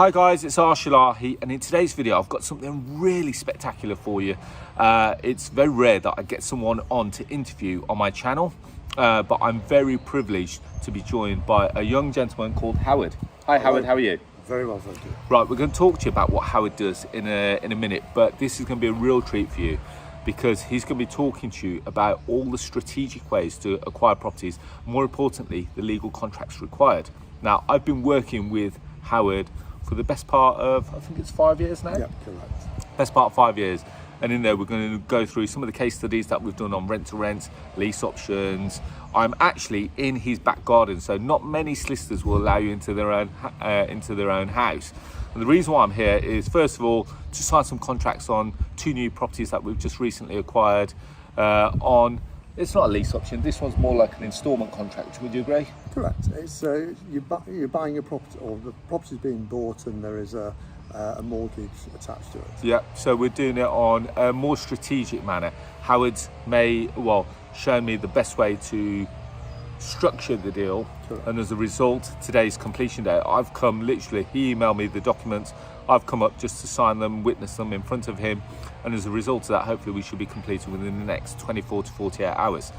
Hi guys, it's Arsh Ellahi, and in today's video I've got something really spectacular for you. It's very rare that I get someone on to interview on my channel, but I'm very privileged to be joined by a young gentleman called Howard. Hi Howard, how are you? Very well, thank you. Right, we're going to talk to you about what Howard does in a minute, but this is going to be a real treat for you because he's going to be talking to you about all the strategic ways to acquire properties, more importantly, the legal contracts required. Now, I've been working with Howard for the best part of, I think it's 5 years now? Yeah, correct. Best part of 5 years. And in there, we're going to go through some of the case studies that we've done on rent-to-rent, lease options. I'm actually in his back garden, so not many solicitors will allow you into their own house. And the reason why I'm here is, first of all, to sign some contracts on 2 new properties that we've just recently acquired on. It's not a lease option. This one's more like an instalment contract. Would you agree? Correct. It's you're buying a property, or the property's being bought, and there is a mortgage attached to it. Yeah. So we're doing it on a more strategic manner. Howard's shown me the best way to structure the deal. Correct. And as a result, today's completion day, I've come literally. He emailed me the documents. I've come up just to sign them, witness them in front of him. And as a result of that, hopefully we should be completed within the next 24 to 48 hours.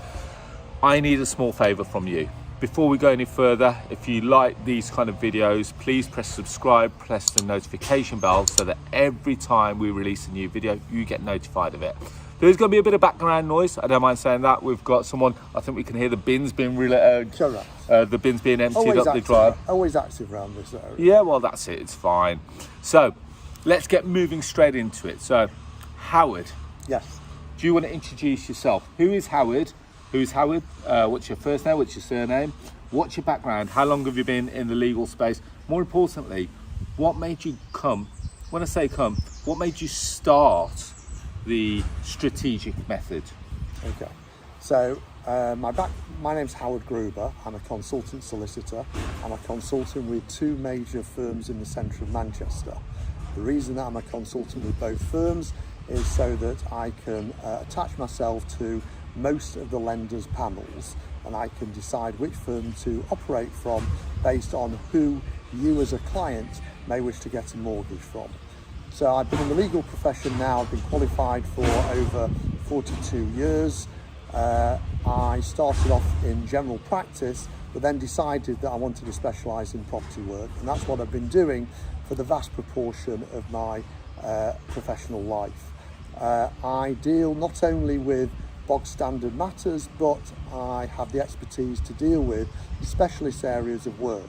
I need a small favor from you. Before we go any further, if you like these kind of videos, please press subscribe, press the notification bell so that every time we release a new video, you get notified of it. There's going to be a bit of background noise. I don't mind saying that. We've got someone, I think we can hear the bins being the bins being emptied up the drive. Always active around this area. Yeah, well, that's it. It's fine. So let's get moving straight into it. So, Howard. Yes. Do you want to introduce yourself? Who is Howard? Who's Howard? What's your first name? What's your surname? What's your background? How long have you been in the legal space? More importantly, what made you come? When I say come, what made you start the strategic method? Okay. So my name's Howard Gruber. I'm a consultant solicitor. I'm a consultant with 2 major firms in the centre of Manchester. The reason that I'm a consultant with both firms is so that I can attach myself to most of the lenders' panels, and I can decide which firm to operate from based on who you as a client may wish to get a mortgage from. So I've been in the legal profession now. I've been qualified for over 42 years. I started off in general practice, but then decided that I wanted to specialise in property work, and that's what I've been doing for the vast proportion of my professional life. I deal not only with bog standard matters, but I have the expertise to deal with specialist areas of work.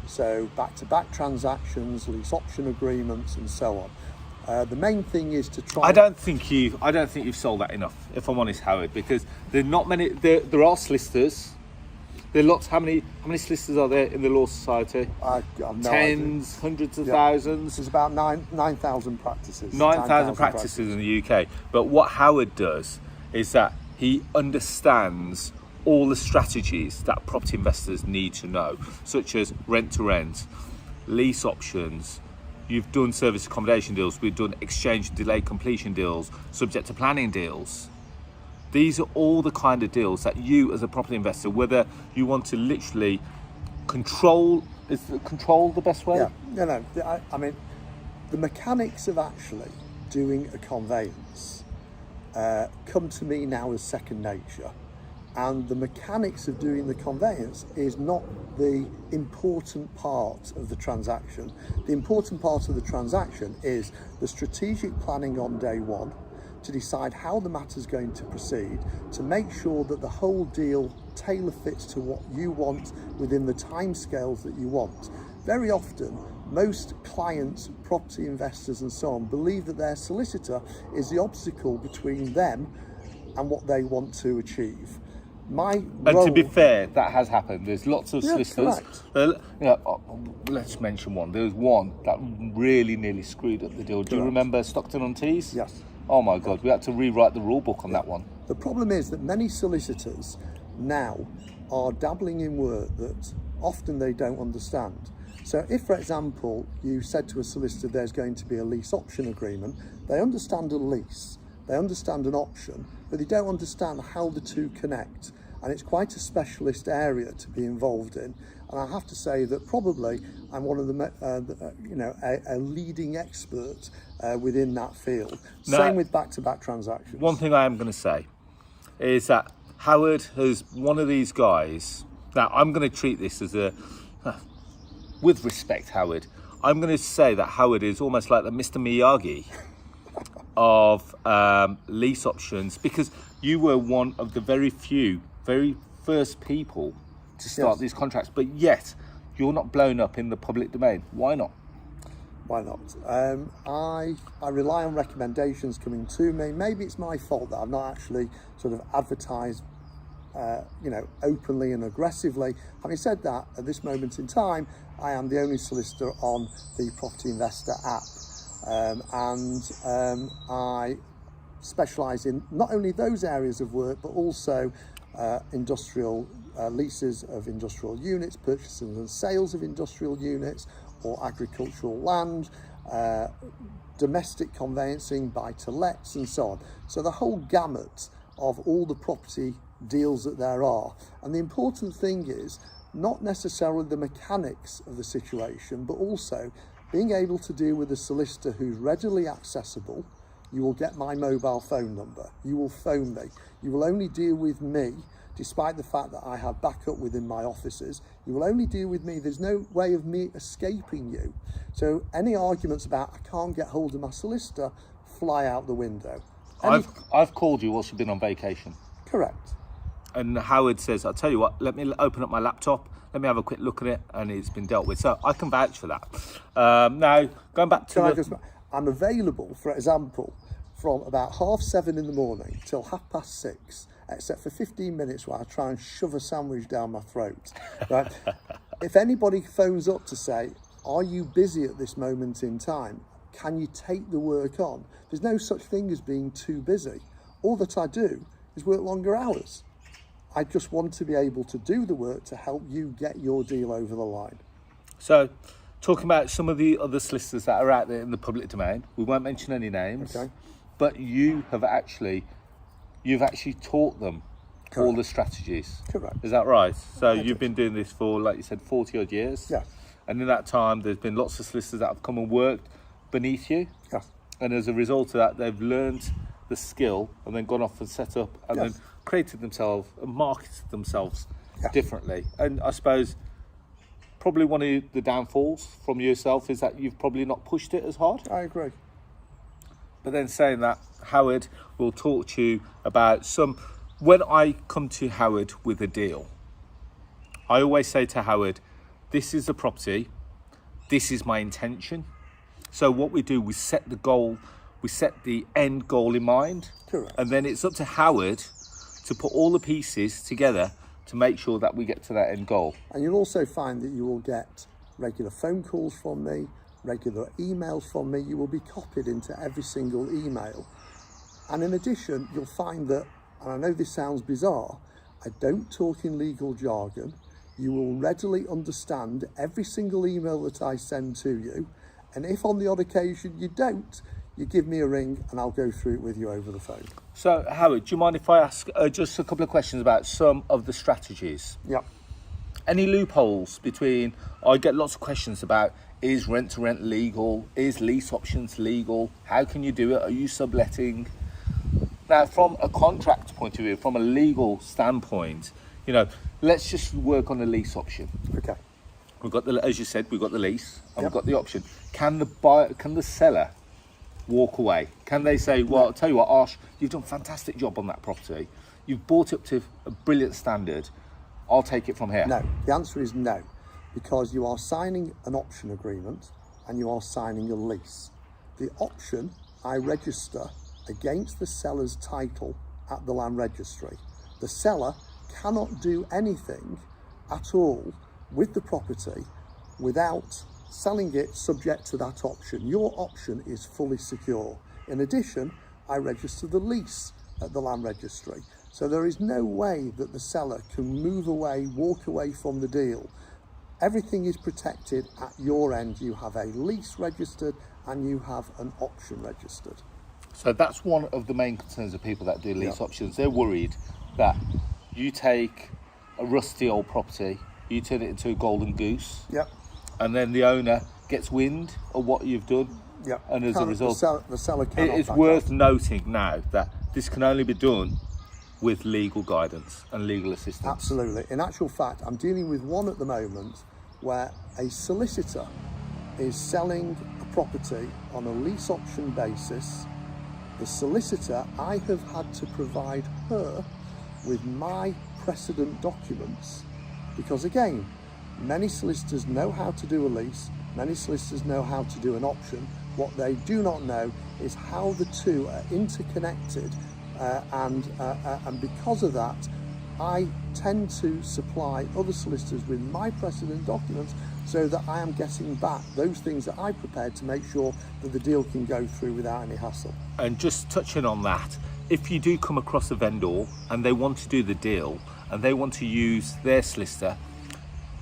So back-to-back transactions, lease option agreements, and so on. The main thing is to try. I don't think you've sold that enough, if I'm honest, Howard, because there are not many. There are solicitors. There are lots. How many solicitors are there in the law society? I've no Tens, idea. hundreds of thousands. There's about 9,000 practices. 9,000 practices in the UK. But what Howard does is that he understands all the strategies that property investors need to know, such as rent-to-rent, lease options. You've done service accommodation deals. We've done exchange and delay completion deals, subject to planning deals. These are all the kind of deals that you as a property investor, whether you want to literally control, is control the best way? Yeah, I mean, the mechanics of actually doing a conveyance come to me now as second nature. And the mechanics of doing the conveyance is not the important part of the transaction. The important part of the transaction is the strategic planning on day one, to decide how the matter's going to proceed, to make sure that the whole deal tailor fits to what you want within the timescales that you want. Very often, most clients, property investors and so on, believe that their solicitor is the obstacle between them and what they want to achieve. To be fair, that has happened. There's lots of solicitors. Let's mention one. There was one that really nearly screwed up the deal. Do you remember Stockton-on-Tees? Yes. Oh my God, we had to rewrite the rule book on that one. The problem is that many solicitors now are dabbling in work that often they don't understand. So if, for example, you said to a solicitor there's going to be a lease option agreement, they understand a lease, they understand an option, but they don't understand how the two connect. and it's quite a specialist area to be involved in. And I have to say that probably I'm one of a leading expert within that field. Now, same with back-to-back transactions. One thing I am going to say is that Howard is one of these guys. Now, I'm going to treat this as with respect, Howard. I'm going to say that Howard is almost like the Mr. Miyagi of lease options, because you were one of the very first people to start these contracts, but yet you're not blown up in the public domain. Why not? Why not? I rely on recommendations coming to me. Maybe it's my fault that I've not actually sort of advertised openly and aggressively. Having said that, at this moment in time, I am the only solicitor on the Property Investor app. I specialise in not only those areas of work, but also industrial leases of industrial units, purchases and sales of industrial units or agricultural land, domestic conveyancing, buy-to-lets and so on. So the whole gamut of all the property deals that there are. And the important thing is not necessarily the mechanics of the situation, but also being able to deal with a solicitor who's readily accessible. You will get my mobile phone number. You will phone me. You will only deal with me, despite the fact that I have backup within my offices. You will only deal with me. There's no way of me escaping you. So any arguments about I can't get hold of my solicitor fly out the window. I've called you whilst you've been on vacation. Correct. And Howard says, I'll tell you what, let me open up my laptop, let me have a quick look at it, and it's been dealt with. So I can vouch for that. Now, going back to I'm available, for example, from about 7:30 in the morning till 6:30, except for 15 minutes where I try and shove a sandwich down my throat. Right? If anybody phones up to say, are you busy at this moment in time? Can you take the work on? There's no such thing as being too busy. All that I do is work longer hours. I just want to be able to do the work to help you get your deal over the line. So, talking about some of the other solicitors that are out there in the public domain, we won't mention any names, okay, but you've actually taught them all the strategies. Correct. Is that right? So you've been doing this for, like you said, 40 odd years. Yeah. And in that time, there's been lots of solicitors that have come and worked beneath you. Yeah. And as a result of that, they've learned the skill and then gone off and set up and then created themselves and marketed themselves differently. And I suppose probably one of the downfalls from yourself is that you've probably not pushed it as hard. I agree. But then saying that, Howard will talk to you about when I come to Howard with a deal, I always say to Howard, this is the property, this is my intention. So what we do, we set the goal, we set the end goal in mind. Correct. And then it's up to Howard to put all the pieces together to make sure that we get to that end goal. And you'll also find that you will get regular phone calls from me, regular emails from me. You will be copied into every single email. And in addition, you'll find that, and I know this sounds bizarre, I don't talk in legal jargon. You will readily understand every single email that I send to you. And if on the odd occasion you don't, you give me a ring and I'll go through it with you over the phone. So, Howard, do you mind if I ask just a couple of questions about some of the strategies? Yeah. Any loopholes between, I get lots of questions about, is rent-to-rent legal? Is lease options legal? How can you do it? Are you subletting? Now, from a contract point of view, from a legal standpoint, let's just work on a lease option. Okay. We've got as you said, we've got the lease and we've got the option. Can the seller walk away? Can they say, well, I'll tell you what, Arsh, you've done a fantastic job on that property. You've brought it up to a brilliant standard. I'll take it from here. No, the answer is no, because you are signing an option agreement and you are signing a lease. The option I register against the seller's title at the land registry. The seller cannot do anything at all with the property without selling it subject to that option. Your option is fully secure. In addition, I register the lease at the land registry. So there is no way that the seller can move away, walk away from the deal. Everything is protected at your end. You have a lease registered and you have an option registered. So that's one of the main concerns of people that do lease options. They're worried that you take a rusty old property, you turn it into a golden goose, Yep. and then the owner gets wind of what you've done. Yep. And as a result, the seller cannot it's back worth out. noting now that this can only be done with legal guidance and legal assistance. Absolutely. In actual fact, I'm dealing with one at the moment where a solicitor is selling a property on a lease option basis. The solicitor, I have had to provide her with my precedent documents because, again, many solicitors know how to do a lease, many solicitors know how to do an option. What they do not know is how the two are interconnected, and because of that, I tend to supply other solicitors with my precedent documents so that I am getting back those things that I prepared to make sure that the deal can go through without any hassle. And just touching on that, if you do come across a vendor and they want to do the deal and they want to use their solicitor,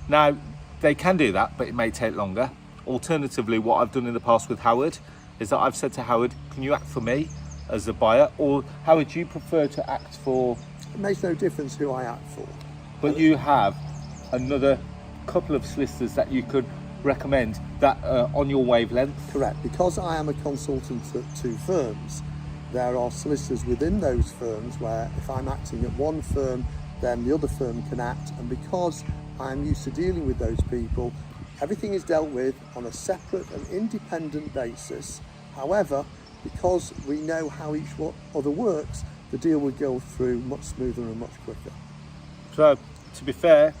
now they can do that, but it may take longer. Alternatively, what I've done in the past with Howard is that I've said to Howard, can you act for me as a buyer? Or Howard, do you prefer to act for... It makes no difference who I act for. But you have another couple of solicitors that you could recommend that are on your wavelength? Correct. Because I am a consultant to firms, there are solicitors within those firms where if I'm acting at one firm, then the other firm can act. And because I'm used to dealing with those people, everything is dealt with on a separate and independent basis. However, because we know how each other works, the deal would go through much smoother and much quicker. So, to be fair,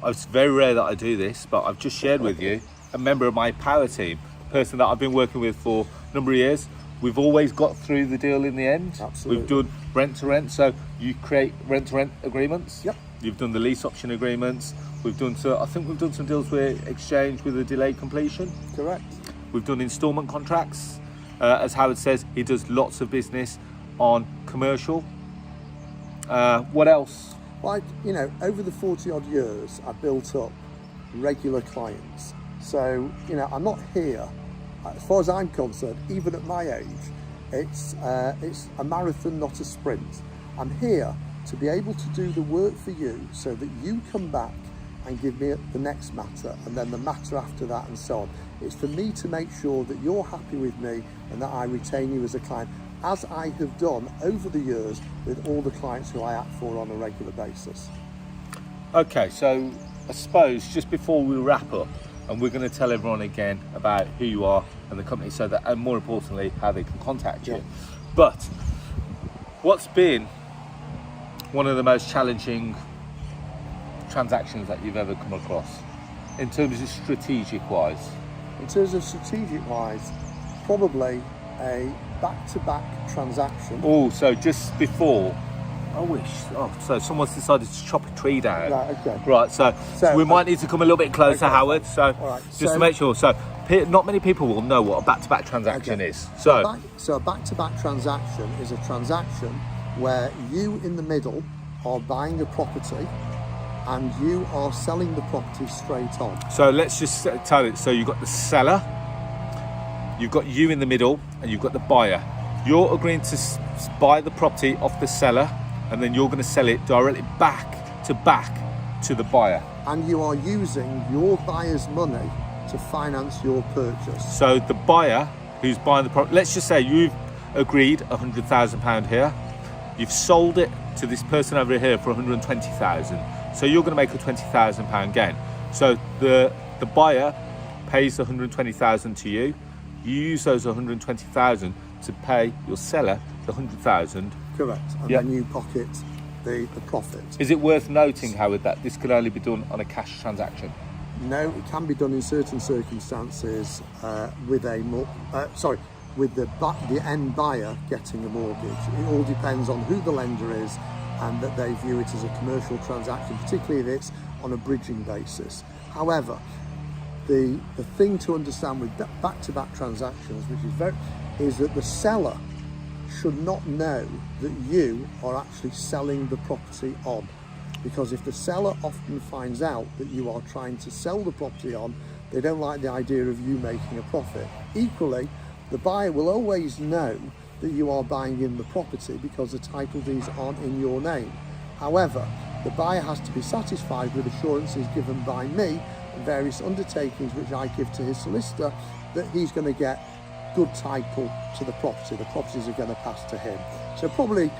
it's very rare that I do this, but I've just shared with you a member of my power team, a person that I've been working with for a number of years. We've always got through the deal in the end. Absolutely. We've done rent to rent, so you create rent to rent agreements. Yep. You've done the lease option agreements. I think we've done some deals with exchange with a delayed completion. Correct. We've done instalment contracts. As Howard says, he does lots of business on commercial. What else? Well, over the 40 odd years, I built up regular clients. So, I'm not here, as far as I'm concerned, even at my age, it's a marathon, not a sprint. I'm here to be able to do the work for you so that you come back and give me the next matter and then the matter after that and so on. It's for me to make sure that you're happy with me and that I retain you as a client, as I have done over the years with all the clients who I act for on a regular basis. Okay, so I suppose just before we wrap up, and we're going to tell everyone again about who you are and the company, so that, and more importantly, how they can contact you. Yeah. But what's been one of the most challenging transactions that you've ever come across in terms of strategic wise? In terms of strategic wise, probably a back-to-back transaction. Oh, so just before, so someone's decided to chop a tree down. Right, okay. Right, so we might need to come a little bit closer, okay, Howard. So, all right, just to make sure. So, not many people will know what a back-to-back transaction is. So a back-to-back transaction is a transaction where you in the middle are buying a property and you are selling the property straight on. So let's just tell it. So you've got the seller, you've got you in the middle, and you've got the buyer. You're agreeing to buy the property off the seller, and then you're going to sell it directly back to the buyer. And you are using your buyer's money to finance your purchase. So the buyer who's buying the property, let's just say you've agreed £100,000 here, you've sold it to this person over here for 120,000. So you're going to make a £20,000 gain. So the buyer pays the 120,000 to you. You use those 120,000 to pay your seller the 100,000. Correct. And then you pocket the profit. Is it worth noting, Howard, that this can only be done on a cash transaction? No, it can be done in certain circumstances with the end buyer getting a mortgage. It all depends on who the lender is and that they view it as a commercial transaction, particularly if it's on a bridging basis. However, the thing to understand with back-to-back transactions, is that the seller should not know that you are actually selling the property on. Because if the seller often finds out that you are trying to sell the property on, they don't like the idea of you making a profit. Equally, the buyer will always know that you are buying in the property because the title deeds aren't in your name. However, the buyer has to be satisfied with assurances given by me and various undertakings which I give to his solicitor that he's going to get good title to the property. The properties are going to pass to him. So probably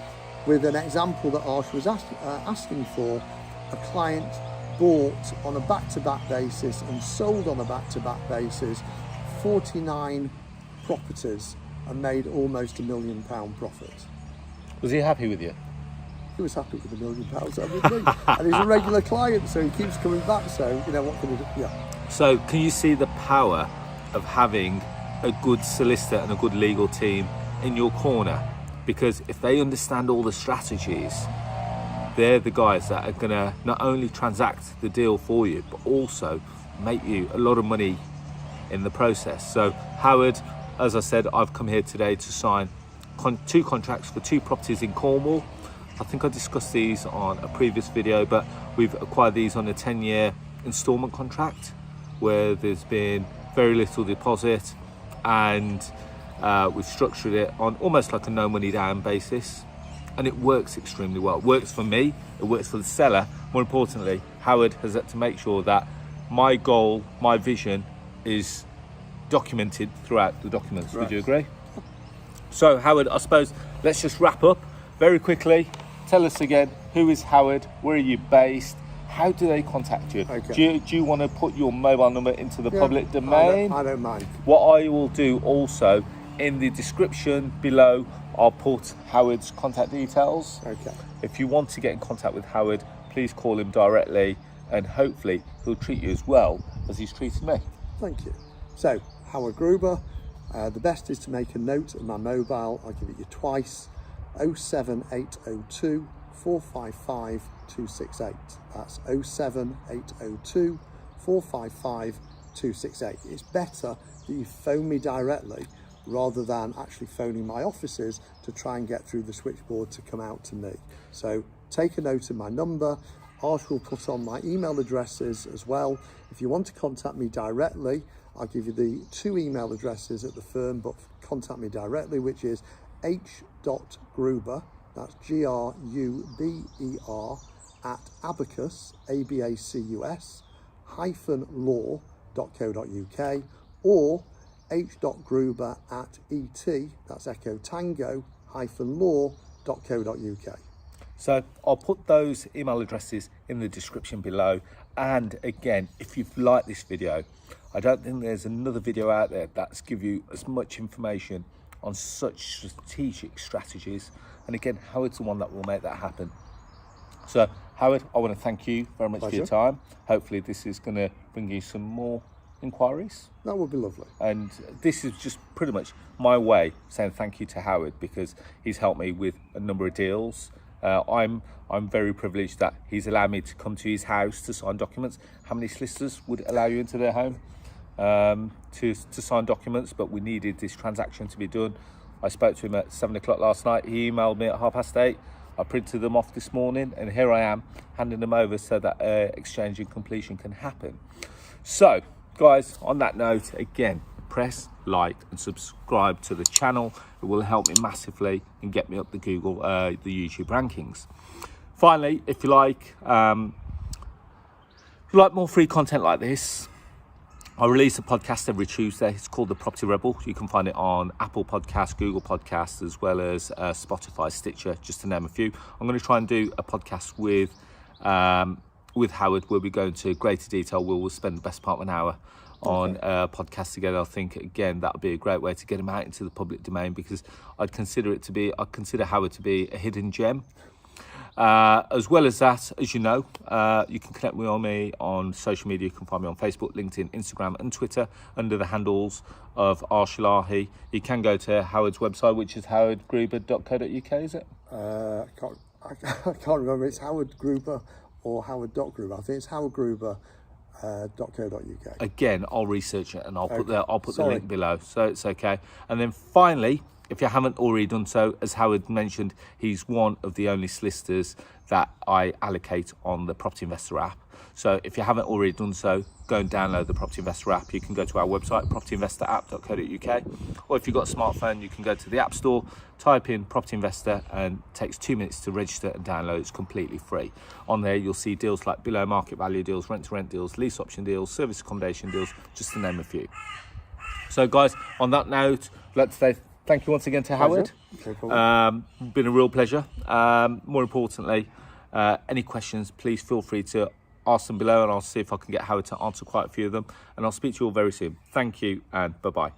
with an example that Arsh was asking for, a client bought on a back-to-back basis and sold on a back-to-back basis 49 properties and made almost £1 million profit. Was he happy with you? He was happy with £1 million with me. And he's a regular client, so he keeps coming back. So, what can we do? Yeah. So can you see the power of having a good solicitor and a good legal team in your corner? Because if they understand all the strategies, they're the guys that are going to not only transact the deal for you, but also make you a lot of money in the process. So Howard, as I said, I've come here today to sign 2 contracts for 2 properties in Cornwall. I think I discussed these on a previous video, but we've acquired these on a 10-year instalment contract where there's been very little deposit, and we've structured it on almost like a no money down basis, and it works extremely well. It works for me, it works for the seller. More importantly, Howard has had to make sure that my goal, my vision is documented throughout the documents. Right. Would you agree? So Howard, I suppose let's just wrap up very quickly. Tell us again, who is Howard? Where are you based? How do they contact you? Okay. Do you want to put your mobile number into the public domain? I don't mind. What I will do also, in the description below, I'll put Howard's contact details. Okay. If you want to get in contact with Howard, please call him directly, and hopefully he'll treat you as well as he's treated me. Thank you. So, Howard Gruber, the best is to make a note of my mobile. I'll give it you twice. 07802 455 268. That's 07802 455 268. It's better that you phone me directly rather than actually phoning my offices to try and get through the switchboard to come out to me. So take a note of my number. Arsh will put on my email addresses as well. If you want to contact me directly, I'll give you the 2 email addresses at the firm, but contact me directly, which is h.gruber, that's Gruber, at Abacus, Abacus, -law.co.uk, or h.gruber at et, that's Echo Tango, -law.co.uk. So I'll put those email addresses in the description below. And again, if you've liked this video, I don't think there's another video out there that's give you as much information on such strategic strategies. And again, Howard's the one that will make that happen. So Howard, I want to thank you very much for your time. Hopefully this is going to bring you some more inquiries. That would be lovely. And this is just pretty much my way saying thank you to Howard, because he's helped me with a number of deals. I'm very privileged that he's allowed me to come to his house to sign documents. How many solicitors would allow you into their home to sign documents? But we needed this transaction to be done. I spoke to him at 7 o'clock last night. He emailed me at 8:30. I printed them off this morning, and here I am handing them over so that exchange and completion can happen. So guys, on that note, again, press like and subscribe to the channel. It will help me massively and get me up the Google, the YouTube rankings. Finally, if you like more free content like this, I release a podcast every Tuesday. It's called The Property Rebel. You can find it on Apple Podcasts, Google Podcasts, as well as Spotify, Stitcher, just to name a few. I'm going to try and do a podcast with Howard where we go into greater detail. We'll spend the best part of an hour on a podcast together. I think, again, that would be a great way to get him out into the public domain, because I'd consider Howard to be a hidden gem. As well as that, as you know, you can connect with me on social media. You can find me on Facebook, LinkedIn, Instagram and Twitter under the handles of Arsh Ellahi. You can go to Howard's website, which is h.gruber.co.uk, is it? I can't remember. It's Howard Gruber or Howard.Gruber. I think it's howardgruber.co.uk. Again, I'll research it and I'll put the link below, so it's okay. And then finally, if you haven't already done so, as Howard mentioned, he's one of the only solicitors that I allocate on the Property Investor app. So if you haven't already done so, go and download the Property Investor app. You can go to our website, propertyinvestorapp.co.uk, or if you've got a smartphone, you can go to the App Store, type in Property Investor, and it takes 2 minutes to register and download. It's completely free. On there, you'll see deals like below market value deals, rent-to-rent deals, lease option deals, service accommodation deals, just to name a few. So guys, on that note, let's say thank you once again to Howard. Been a real pleasure. More importantly, any questions, please feel free to ask them below, and I'll see if I can get Howard to answer quite a few of them. And I'll speak to you all very soon. Thank you, and bye-bye.